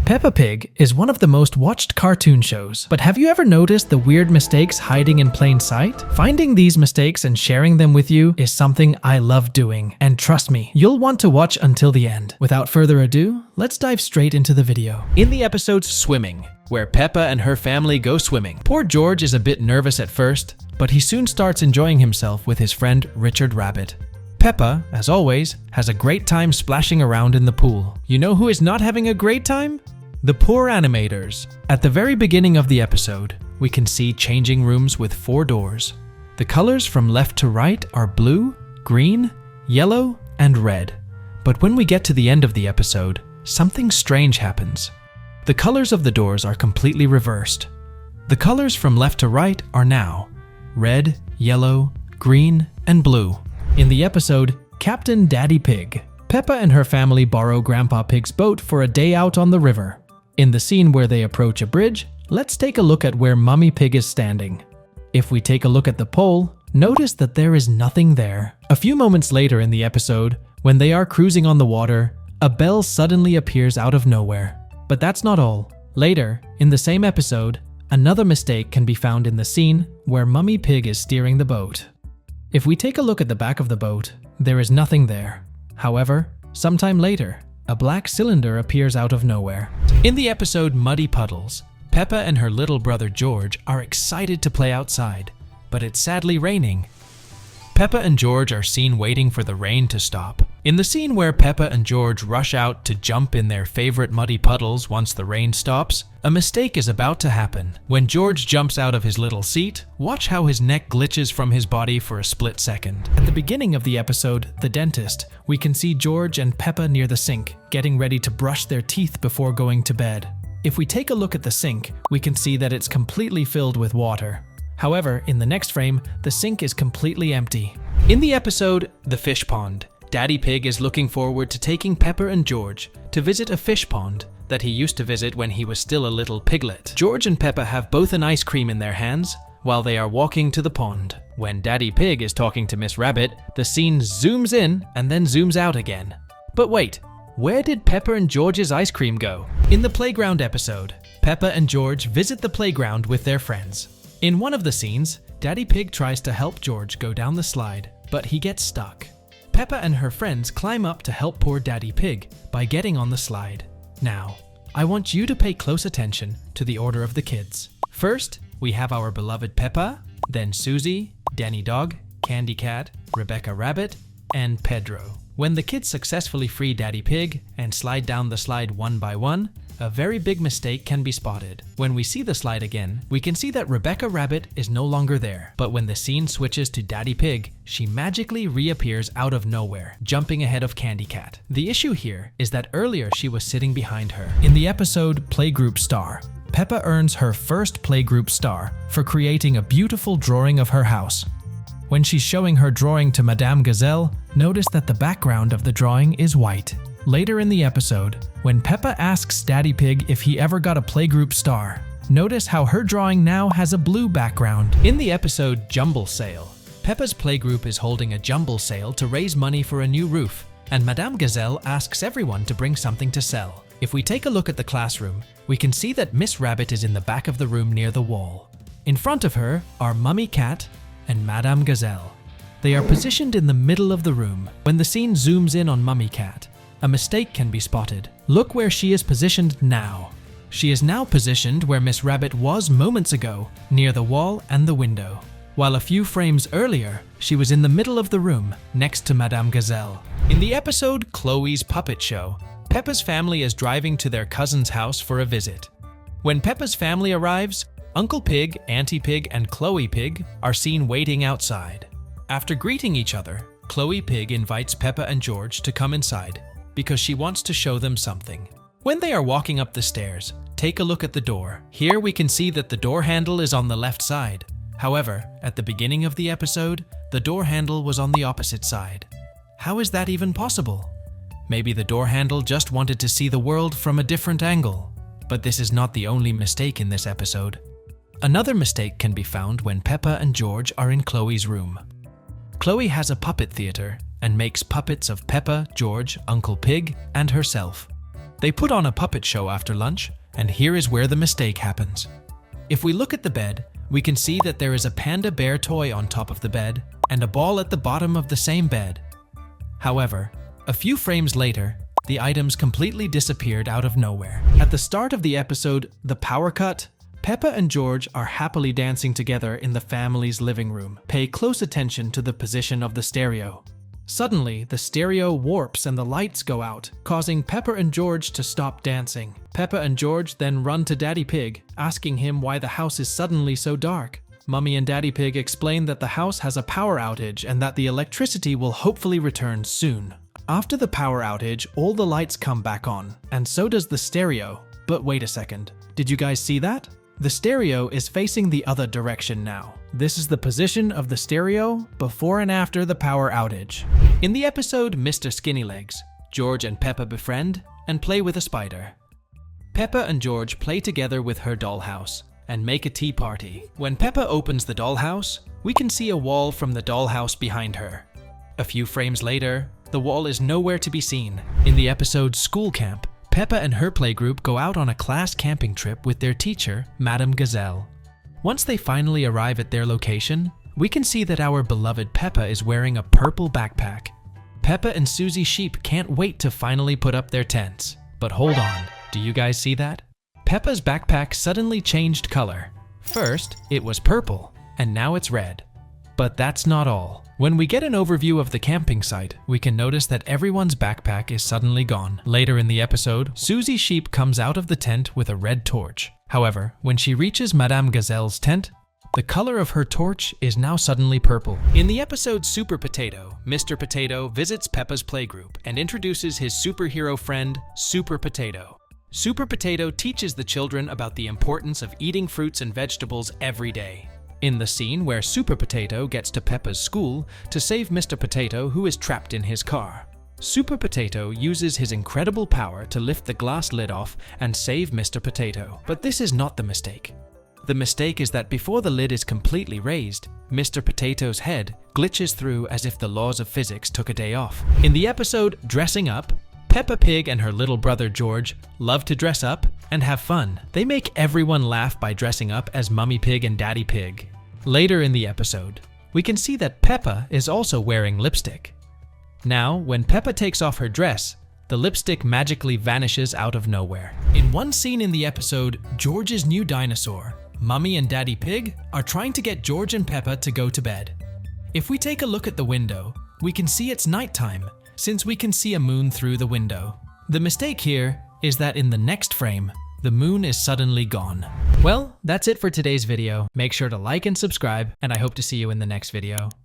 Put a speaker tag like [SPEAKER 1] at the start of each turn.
[SPEAKER 1] Peppa Pig is one of the most watched cartoon shows, but have you ever noticed the weird mistakes hiding in plain sight? Finding these mistakes and sharing them with you is something I love doing, and trust me, you'll want to watch until the end. Without further ado, let's dive straight into the video. In the episode Swimming, where Peppa and her family go swimming, poor George is a bit nervous at first, but he soon starts enjoying himself with his friend Richard Rabbit. Peppa, as always, has a great time splashing around in the pool. You know who is not having a great time? The poor animators. At the very beginning of the episode, we can see changing rooms with 4 doors. The colors from left to right are blue, green, yellow, and red. But when we get to the end of the episode, something strange happens. The colors of the doors are completely reversed. The colors from left to right are now red, yellow, green, and blue. In the episode Captain Daddy Pig, Peppa and her family borrow Grandpa Pig's boat for a day out on the river. In the scene where they approach a bridge, let's take a look at where Mummy Pig is standing. If we take a look at the pole, notice that there is nothing there. A few moments later in the episode, when they are cruising on the water, a bell suddenly appears out of nowhere. But that's not all. Later, in the same episode, another mistake can be found in the scene where Mummy Pig is steering the boat. If we take a look at the back of the boat, there is nothing there. However, sometime later, a black cylinder appears out of nowhere. In the episode Muddy Puddles, Peppa and her little brother George are excited to play outside, but it's sadly raining. Peppa and George are seen waiting for the rain to stop. In the scene where Peppa and George rush out to jump in their favorite muddy puddles once the rain stops, a mistake is about to happen. When George jumps out of his little seat, watch how his neck glitches from his body for a split second. At the beginning of the episode, The Dentist, we can see George and Peppa near the sink, getting ready to brush their teeth before going to bed. If we take a look at the sink, we can see that it's completely filled with water. However, in the next frame, the sink is completely empty. In the episode The Fish Pond, Daddy Pig is looking forward to taking Peppa and George to visit a fish pond that he used to visit when he was still a little piglet. George and Peppa have both an ice cream in their hands while they are walking to the pond. When Daddy Pig is talking to Miss Rabbit, the scene zooms in and then zooms out again. But wait, where did Peppa and George's ice cream go? In the playground episode, Peppa and George visit the playground with their friends. In one of the scenes, Daddy Pig tries to help George go down the slide, but he gets stuck. Peppa and her friends climb up to help poor Daddy Pig by getting on the slide. Now, I want you to pay close attention to the order of the kids. First, we have our beloved Peppa, then Susie, Danny Dog, Candy Cat, Rebecca Rabbit, and Pedro. When the kids successfully free Daddy Pig and slide down the slide one by one, a very big mistake can be spotted. When we see the slide again, we can see that Rebecca Rabbit is no longer there. But when the scene switches to Daddy Pig, she magically reappears out of nowhere, jumping ahead of Candy Cat. The issue here is that earlier she was sitting behind her. In the episode Playgroup Star, Peppa earns her first Playgroup Star for creating a beautiful drawing of her house. When she's showing her drawing to Madame Gazelle, notice that the background of the drawing is white. Later in the episode, when Peppa asks Daddy Pig if he ever got a Playgroup Star, notice how her drawing now has a blue background. In the episode Juggling Sale, Peppa's playgroup is holding a jumble sale to raise money for a new roof, and Madame Gazelle asks everyone to bring something to sell. If we take a look at the classroom, we can see that Miss Rabbit is in the back of the room near the wall. In front of her are Mummy Cat and Madame Gazelle. They are positioned in the middle of the room. When the scene zooms in on Mummy Cat, a mistake can be spotted. Look where she is positioned now. She is now positioned where Miss Rabbit was moments ago, near the wall and the window. While a few frames earlier, she was in the middle of the room, next to Madame Gazelle. In the episode Khloe's Puppet Show, Peppa's family is driving to their cousin's house for a visit. When Peppa's family arrives, Uncle Pig, Auntie Pig, and Chloe Pig are seen waiting outside. After greeting each other, Chloe Pig invites Peppa and George to come inside, because she wants to show them something. When they are walking up the stairs, take a look at the door. Here we can see that the door handle is on the left side. However, at the beginning of the episode, the door handle was on the opposite side. How is that even possible? Maybe the door handle just wanted to see the world from a different angle. But this is not the only mistake in this episode. Another mistake can be found when Peppa and George are in Chloe's room. Chloe has a puppet theater and makes puppets of Peppa, George, Uncle Pig, and herself. They put on a puppet show after lunch, and here is where the mistake happens. If we look at the bed, we can see that there is a panda bear toy on top of the bed and a ball at the bottom of the same bed. However, a few frames later, the items completely disappeared out of nowhere. At the start of the episode, The Power Cut, Peppa and George are happily dancing together in the family's living room. Pay close attention to the position of the stereo. Suddenly, the stereo warps and the lights go out, causing Peppa and George to stop dancing. Peppa and George then run to Daddy Pig, asking him why the house is suddenly so dark. Mummy and Daddy Pig explain that the house has a power outage and that the electricity will hopefully return soon. After the power outage, all the lights come back on, and so does the stereo. But wait a second, did you guys see that? The stereo is facing the other direction now. This is the position of the stereo before and after the power outage. In the episode Mr. Skinnylegs, George and Peppa befriend and play with a spider. Peppa and George play together with her dollhouse and make a tea party. When Peppa opens the dollhouse, we can see a wall from the dollhouse behind her. A few frames later, the wall is nowhere to be seen. In the episode School Camp, Peppa and her playgroup go out on a class camping trip with their teacher, Madame Gazelle. Once they finally arrive at their location, we can see that our beloved Peppa is wearing a purple backpack. Peppa and Susie Sheep can't wait to finally put up their tents. But hold on, do you guys see that? Peppa's backpack suddenly changed color. First, it was purple, and now it's red. But that's not all. When we get an overview of the camping site, we can notice that everyone's backpack is suddenly gone. Later in the episode, Susie Sheep comes out of the tent with a red torch. However, when she reaches Madame Gazelle's tent, the color of her torch is now suddenly purple. In the episode Super Potato, Mr. Potato visits Peppa's playgroup and introduces his superhero friend, Super Potato. Super Potato teaches the children about the importance of eating fruits and vegetables every day. In the scene where Super Potato gets to Peppa's school to save Mr. Potato, who is trapped in his car, Super Potato uses his incredible power to lift the glass lid off and save Mr. Potato. But this is not the mistake. The mistake is that before the lid is completely raised, Mr. Potato's head glitches through as if the laws of physics took a day off. In the episode Dressing Up, Peppa Pig and her little brother George love to dress up and have fun. They make everyone laugh by dressing up as Mummy Pig and Daddy Pig. Later in the episode, we can see that Peppa is also wearing lipstick. Now, when Peppa takes off her dress, the lipstick magically vanishes out of nowhere. In one scene in the episode, George's New Dinosaur, Mummy and Daddy Pig are trying to get George and Peppa to go to bed. If we take a look at the window, we can see it's nighttime, since we can see a moon through the window. The mistake here is that in the next frame, the moon is suddenly gone. Well, that's it for today's video. Make sure to like and subscribe, and I hope to see you in the next video.